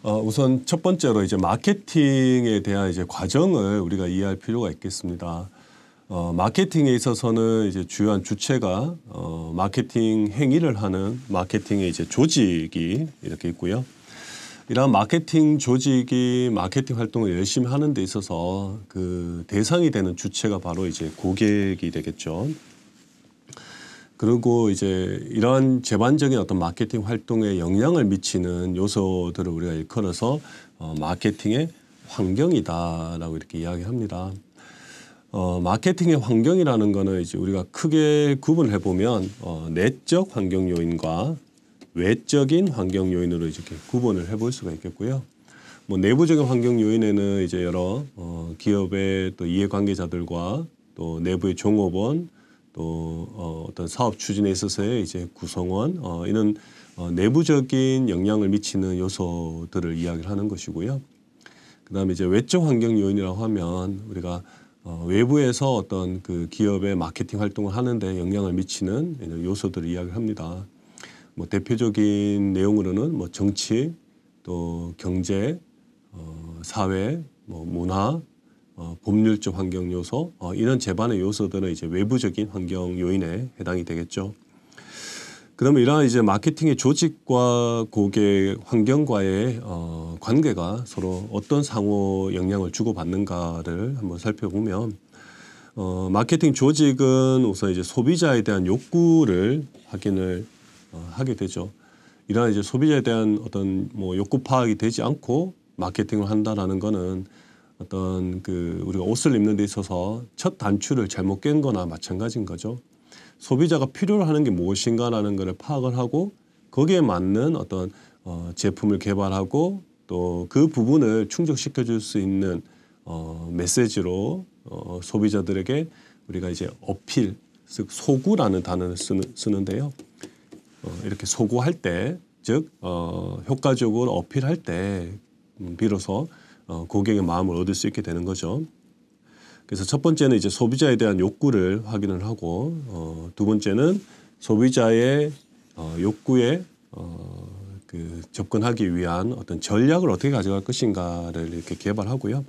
우선 첫 번째로 이제 마케팅에 대한 이제 과정을 우리가 이해할 필요가 있겠습니다. 마케팅에 있어서는 이제 주요한 주체가 마케팅 행위를 하는 마케팅의 이제 조직이 이렇게 있고요. 이러한 마케팅 조직이 마케팅 활동을 열심히 하는 데 있어서 그 대상이 되는 주체가 바로 이제 고객이 되겠죠. 그리고 이제 이러한 제반적인 어떤 마케팅 활동에 영향을 미치는 요소들을 우리가 일컬어서 마케팅의 환경이다라고 이렇게 이야기합니다. 마케팅의 환경이라는 거는 이제 우리가 크게 구분해 보면 내적 환경 요인과 외적인 환경 요인으로 이렇게 구분을 해볼 수가 있겠고요. 뭐 내부적인 환경 요인에는 이제 여러 기업의 또 이해관계자들과 또 내부의 종업원 또 어떤 사업 추진에 있어서의 이제 구성원 이런 내부적인 영향을 미치는 요소들을 이야기를 하는 것이고요. 그다음에 이제 외적 환경 요인이라고 하면 우리가 외부에서 어떤 그 기업의 마케팅 활동을 하는데 영향을 미치는 이런 요소들을 이야기를 합니다. 뭐 대표적인 내용으로는 뭐 정치, 또 경제, 사회, 뭐 문화, 법률적 환경 요소 이런 제반의 요소들은 이제 외부적인 환경 요인에 해당이 되겠죠. 그러면 이러한 이제 마케팅의 조직과 고객 환경과의 관계가 서로 어떤 상호 영향을 주고받는가를 한번 살펴보면 마케팅 조직은 우선 이제 소비자에 대한 욕구를 확인을 하게 되죠. 이러한 이제 소비자에 대한 어떤 뭐 욕구 파악이 되지 않고 마케팅을 한다라는 거는 어떤 그 우리가 옷을 입는 데 있어서 첫 단추를 잘못 깬 거나 마찬가지인 거죠. 소비자가 필요로 하는 게 무엇인가라는 것을 파악을 하고 거기에 맞는 어떤 제품을 개발하고 또 그 부분을 충족시켜 줄 수 있는 메시지로 소비자들에게 우리가 이제 어필, 즉 소구라는 단어를 쓰는데요. 이렇게 소구할 때, 즉 효과적으로 어필할 때 비로소 고객의 마음을 얻을 수 있게 되는 거죠. 그래서 첫 번째는 이제 소비자에 대한 욕구를 확인을 하고 두 번째는 소비자의 욕구에 그 접근하기 위한 어떤 전략을 어떻게 가져갈 것인가를 이렇게 개발하고요.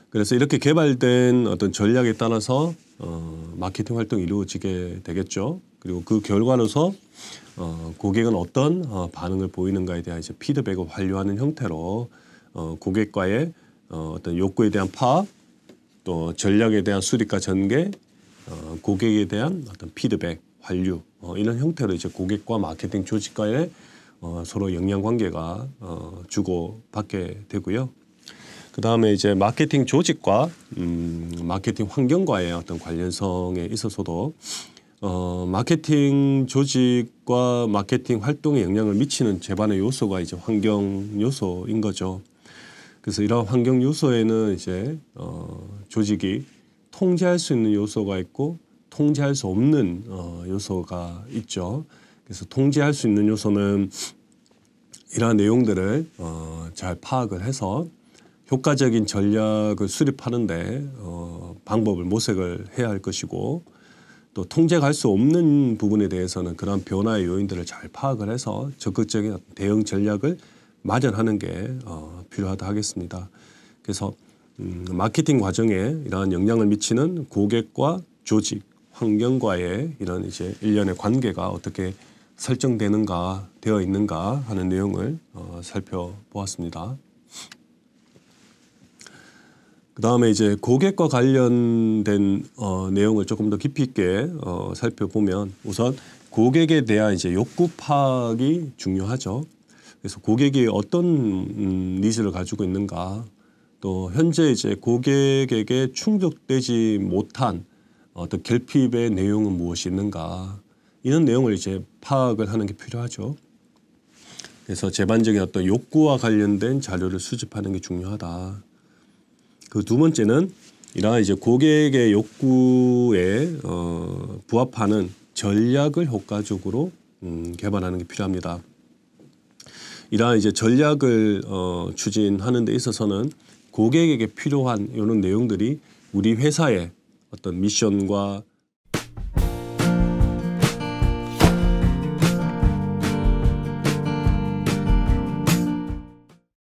그래서 이렇게 개발된 어떤 전략에 따라서 마케팅 활동이 이루어지게 되겠죠. 그리고 그 결과로서 고객은 어떤 반응을 보이는가에 대한 이제 피드백을 완료하는 형태로 고객과의 어떤 욕구에 대한 파악, 또 전략에 대한 수립과 전개, 고객에 대한 어떤 피드백, 완류 이런 형태로 이제 고객과 마케팅 조직과의 서로 영향 관계가 주고받게 되고요. 그 다음에 이제 마케팅 조직과 마케팅 환경과의 어떤 관련성에 있어서도 마케팅 조직과 마케팅 활동에 영향을 미치는 제반의 요소가 이제 환경 요소인 거죠. 그래서 이런 환경 요소에는 이제 조직이 통제할 수 있는 요소가 있고 통제할 수 없는 요소가 있죠. 그래서 통제할 수 있는 요소는 이러한 내용들을 잘 파악을 해서 효과적인 전략을 수립하는데 방법을 모색을 해야 할 것이고 또 통제할 수 없는 부분에 대해서는 그런 변화의 요인들을 잘 파악을 해서 적극적인 대응 전략을 마련하는 게 필요하다 하겠습니다. 그래서 마케팅 과정에 이러한 영향을 미치는 고객과 조직, 환경과의 이런 이제 일련의 관계가 어떻게 설정되는가, 되어 있는가 하는 내용을 살펴보았습니다. 그 다음에 이제 고객과 관련된 내용을 조금 더 깊이 있게 살펴보면 우선 고객에 대한 이제 욕구 파악이 중요하죠. 그래서 고객이 어떤 니즈를 가지고 있는가, 또 현재 이제 고객에게 충족되지 못한 어떤 결핍의 내용은 무엇이 있는가, 이런 내용을 이제 파악을 하는 게 필요하죠. 그래서 제반적인 어떤 욕구와 관련된 자료를 수집하는 게 중요하다. 그 두 번째는 이러한 이제 고객의 욕구에 부합하는 전략을 효과적으로 개발하는 게 필요합니다. 이러한 이제 전략을 추진하는 데 있어서는 고객에게 필요한 이런 내용들이 우리 회사의 어떤 미션과